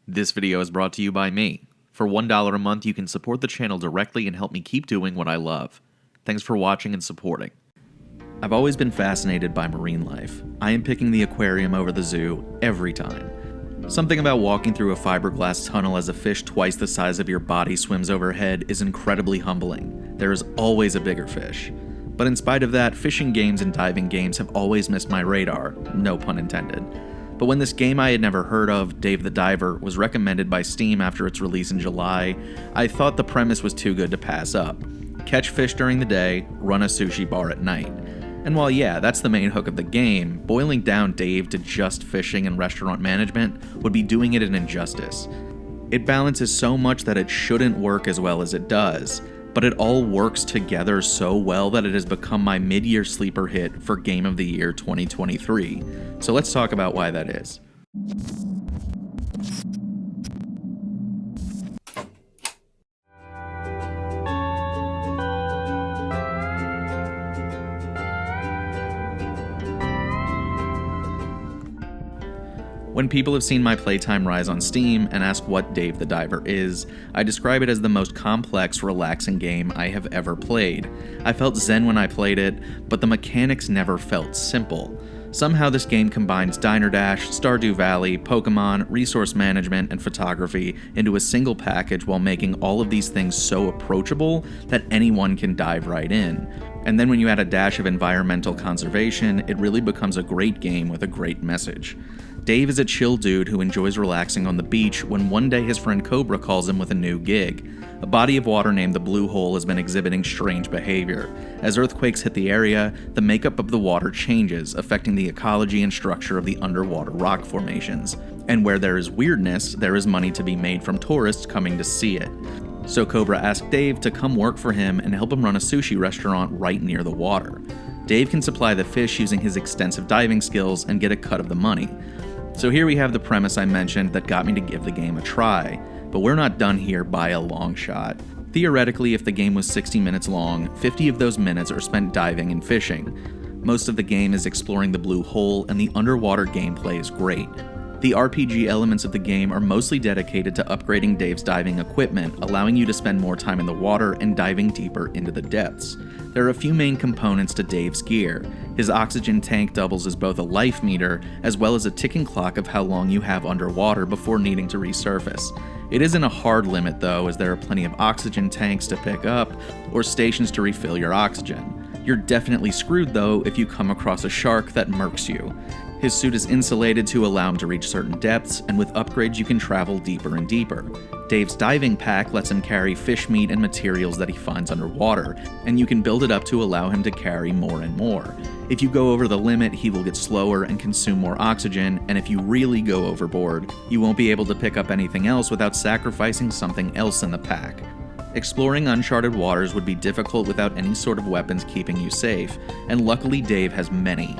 This video is brought to you by me. For $1 a month, you can support the channel directly and help me keep doing what I love. Thanks for watching and supporting. I've always been fascinated by marine life. I am picking the aquarium over the zoo every time. Something about walking through a fiberglass tunnel as a fish twice the size of your body swims overhead is incredibly humbling. There is always a bigger fish. But in spite of that, fishing games and diving games have always missed my radar, no pun intended. But when this game I had never heard of, Dave the Diver, was recommended by Steam after its release in July, I thought the premise was too good to pass up. Catch fish during the day, run a sushi bar at night. And while yeah, that's the main hook of the game, boiling down Dave to just fishing and restaurant management would be doing it an injustice. It balances so much that it shouldn't work as well as it does, but it all works together so well that it has become my mid-year sleeper hit for Game of the Year 2023. So let's talk about why that is. When people have seen my playtime rise on Steam and ask what Dave the Diver is, I describe it as the most complex, relaxing game I have ever played. I felt zen when I played it, but the mechanics never felt simple. Somehow this game combines Diner Dash, Stardew Valley, Pokemon, resource management, and photography into a single package while making all of these things so approachable that anyone can dive right in. And then when you add a dash of environmental conservation, it really becomes a great game with a great message. Dave is a chill dude who enjoys relaxing on the beach when one day his friend Cobra calls him with a new gig. A body of water named the Blue Hole has been exhibiting strange behavior. As earthquakes hit the area, the makeup of the water changes, affecting the ecology and structure of the underwater rock formations. And where there is weirdness, there is money to be made from tourists coming to see it. So Cobra asked Dave to come work for him and help him run a sushi restaurant right near the water. Dave can supply the fish using his extensive diving skills and get a cut of the money. So here we have the premise I mentioned that got me to give the game a try, but we're not done here by a long shot. Theoretically, if the game was 60 minutes long, 50 of those minutes are spent diving and fishing. Most of the game is exploring the Blue Hole, and the underwater gameplay is great. The RPG elements of the game are mostly dedicated to upgrading Dave's diving equipment, allowing you to spend more time in the water and diving deeper into the depths. There are a few main components to Dave's gear. His oxygen tank doubles as both a life meter, as well as a ticking clock of how long you have underwater before needing to resurface. It isn't a hard limit though, as there are plenty of oxygen tanks to pick up, or stations to refill your oxygen. You're definitely screwed though if you come across a shark that murks you. His suit is insulated to allow him to reach certain depths, and with upgrades you can travel deeper and deeper. Dave's diving pack lets him carry fish meat and materials that he finds underwater, and you can build it up to allow him to carry more and more. If you go over the limit, he will get slower and consume more oxygen, and if you really go overboard, you won't be able to pick up anything else without sacrificing something else in the pack. Exploring uncharted waters would be difficult without any sort of weapons keeping you safe, and luckily Dave has many.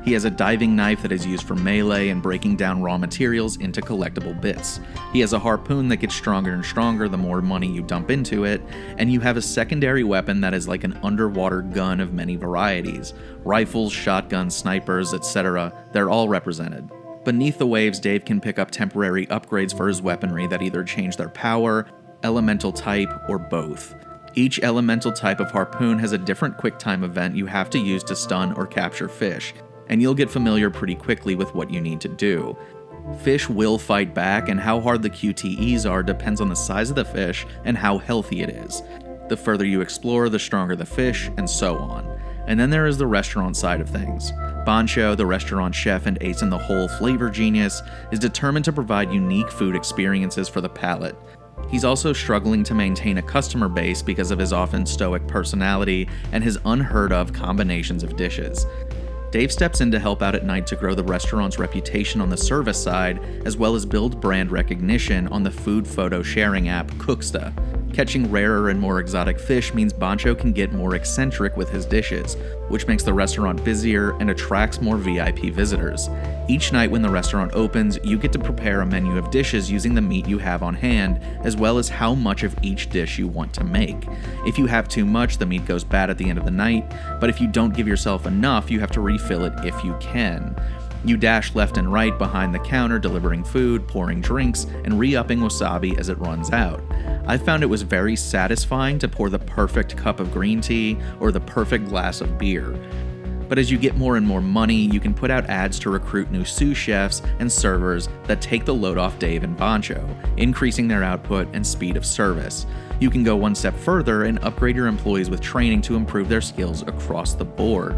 He has a diving knife that is used for melee and breaking down raw materials into collectible bits. He has a harpoon that gets stronger and stronger the more money you dump into it, and you have a secondary weapon that is like an underwater gun of many varieties. Rifles, shotguns, snipers, etc., they're all represented. Beneath the waves, Dave can pick up temporary upgrades for his weaponry that either change their power, elemental type, or both. Each elemental type of harpoon has a different quicktime event you have to use to stun or capture fish, and you'll get familiar pretty quickly with what you need to do. Fish will fight back, and how hard the QTEs are depends on the size of the fish and how healthy it is. The further you explore, the stronger the fish, and so on. And then there is the restaurant side of things. Bancho, the restaurant chef and ace in the hole flavor genius, is determined to provide unique food experiences for the palate. He's also struggling to maintain a customer base because of his often stoic personality and his unheard of combinations of dishes. Dave steps in to help out at night to grow the restaurant's reputation on the service side, as well as build brand recognition on the food photo sharing app Cooksta. Catching rarer and more exotic fish means Bancho can get more eccentric with his dishes, which makes the restaurant busier and attracts more VIP visitors. Each night when the restaurant opens, you get to prepare a menu of dishes using the meat you have on hand, as well as how much of each dish you want to make. If you have too much, the meat goes bad at the end of the night, but if you don't give yourself enough, you have to refill it if you can. You dash left and right behind the counter, delivering food, pouring drinks, and re-upping wasabi as it runs out. I found it was very satisfying to pour the perfect cup of green tea or the perfect glass of beer. But as you get more and more money, you can put out ads to recruit new sous chefs and servers that take the load off Dave and Bancho, increasing their output and speed of service. You can go one step further and upgrade your employees with training to improve their skills across the board.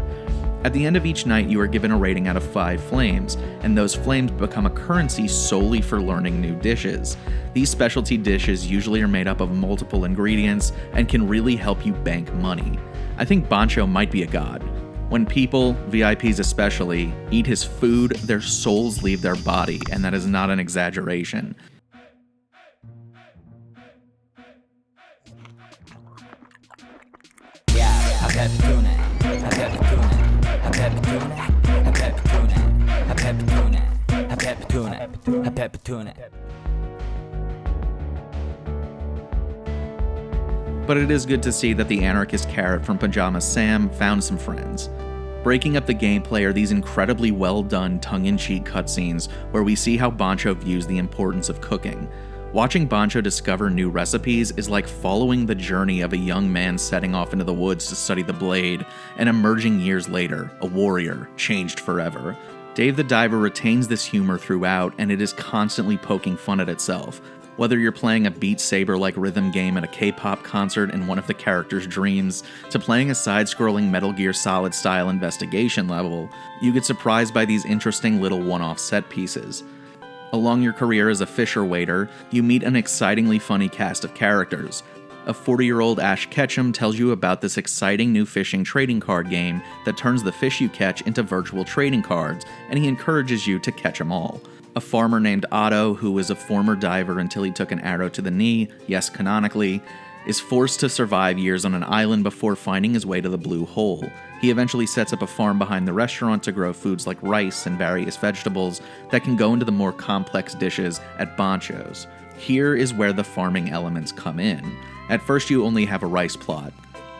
At the end of each night, you are given a rating out of 5 flames, and those flames become a currency solely for learning new dishes. These specialty dishes usually are made up of multiple ingredients and can really help you bank money. I think Bancho might be a god. When people, VIPs especially, eat his food, their souls leave their body, and that is not an exaggeration. But it is good to see that the anarchist carrot from Pajama Sam found some friends. Breaking up the gameplay are these incredibly well done tongue-in-cheek cutscenes where we see how Bancho views the importance of cooking. Watching Bancho discover new recipes is like following the journey of a young man setting off into the woods to study the blade and emerging years later, a warrior, changed forever. Dave the Diver retains this humor throughout, and it is constantly poking fun at itself. Whether you're playing a Beat Saber-like rhythm game at a K-pop concert in one of the characters' dreams, to playing a side-scrolling Metal Gear Solid-style investigation level, you get surprised by these interesting little one-off set pieces. Along your career as a fisher waiter, you meet an excitingly funny cast of characters. A 40-year-old Ash Ketchum tells you about this exciting new fishing trading card game that turns the fish you catch into virtual trading cards, and he encourages you to catch them all. A farmer named Otto, who was a former diver until he took an arrow to the knee, yes, canonically, is forced to survive years on an island before finding his way to the Blue Hole. He eventually sets up a farm behind the restaurant to grow foods like rice and various vegetables that can go into the more complex dishes at Bancho's. Here is where the farming elements come in. At first you only have a rice plot,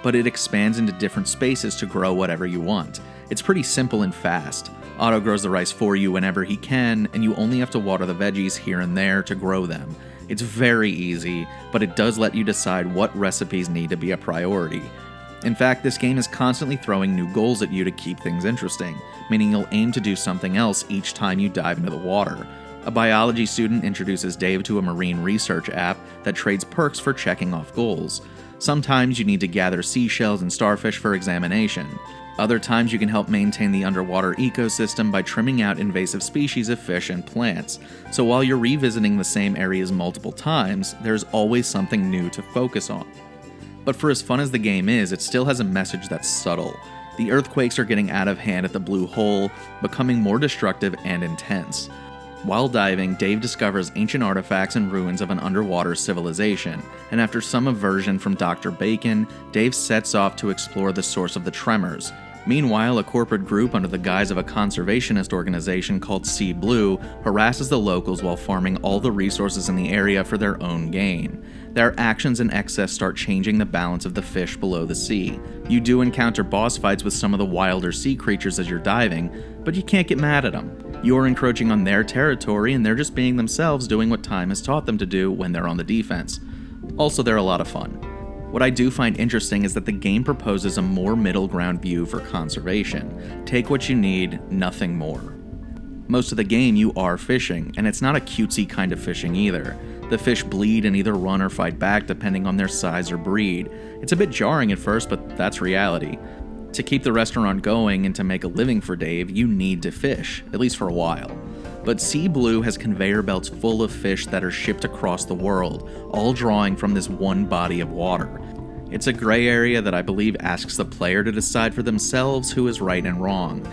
but it expands into different spaces to grow whatever you want. It's pretty simple and fast. Otto grows the rice for you whenever he can, and you only have to water the veggies here and there to grow them. It's very easy, but it does let you decide what recipes need to be a priority. In fact, this game is constantly throwing new goals at you to keep things interesting, meaning you'll aim to do something else each time you dive into the water. A biology student introduces Dave to a marine research app that trades perks for checking off goals. Sometimes you need to gather seashells and starfish for examination. Other times you can help maintain the underwater ecosystem by trimming out invasive species of fish and plants. So while you're revisiting the same areas multiple times, there's always something new to focus on. But for as fun as the game is, it still has a message that's subtle. The earthquakes are getting out of hand at the Blue Hole, becoming more destructive and intense. While diving, Dave discovers ancient artifacts and ruins of an underwater civilization, and after some aversion from Dr. Bacon, Dave sets off to explore the source of the tremors. Meanwhile, a corporate group under the guise of a conservationist organization called Sea Blue harasses the locals while farming all the resources in the area for their own gain. Their actions and excess start changing the balance of the fish below the sea. You do encounter boss fights with some of the wilder sea creatures as you're diving, but you can't get mad at them. You're encroaching on their territory and they're just being themselves, doing what time has taught them to do when they're on the defense. Also, they're a lot of fun. What I do find interesting is that the game proposes a more middle ground view for conservation. Take what you need, nothing more. Most of the game you are fishing, and it's not a cutesy kind of fishing either. The fish bleed and either run or fight back depending on their size or breed. It's a bit jarring at first, but that's reality. To keep the restaurant going and to make a living for Dave, you need to fish, at least for a while. But Sea Blue has conveyor belts full of fish that are shipped across the world, all drawing from this one body of water. It's a gray area that I believe asks the player to decide for themselves who is right and wrong.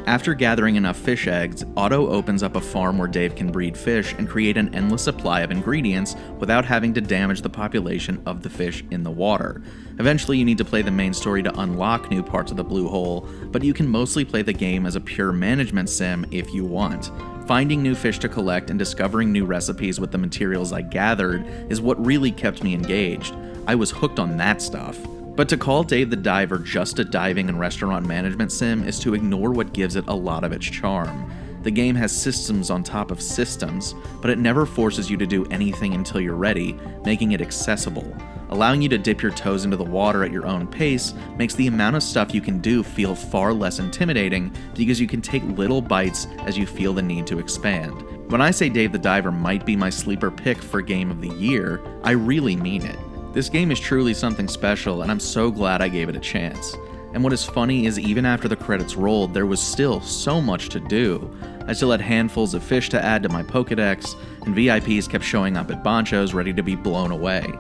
After gathering enough fish eggs, Otto opens up a farm where Dave can breed fish and create an endless supply of ingredients without having to damage the population of the fish in the water. Eventually you need to play the main story to unlock new parts of the Blue Hole, but you can mostly play the game as a pure management sim if you want. Finding new fish to collect and discovering new recipes with the materials I gathered is what really kept me engaged. I was hooked on that stuff. But to call Dave the Diver just a diving and restaurant management sim is to ignore what gives it a lot of its charm. The game has systems on top of systems, but it never forces you to do anything until you're ready, making it accessible. Allowing you to dip your toes into the water at your own pace makes the amount of stuff you can do feel far less intimidating because you can take little bites as you feel the need to expand. When I say Dave the Diver might be my sleeper pick for Game of the Year, I really mean it. This game is truly something special, and I'm so glad I gave it a chance. And what is funny is even after the credits rolled, there was still so much to do. I still had handfuls of fish to add to my Pokedex, and VIPs kept showing up at Boncho's ready to be blown away.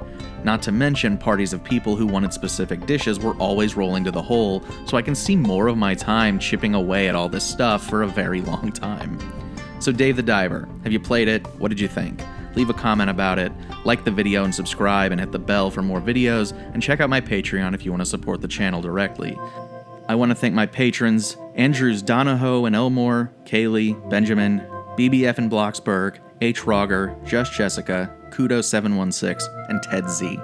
Not to mention, parties of people who wanted specific dishes were always rolling to the hole, so I can see more of my time chipping away at all this stuff for a very long time. So Dave the Diver, have you played it? What did you think? Leave a comment about it, like the video and subscribe and hit the bell for more videos, and check out my Patreon if you want to support the channel directly. I want to thank my patrons, Andrews Donahoe and Elmore, Kaylee, Benjamin, BBF in Bloxburg, H. Roger, Just Jessica, Kudo716, and Ted Z.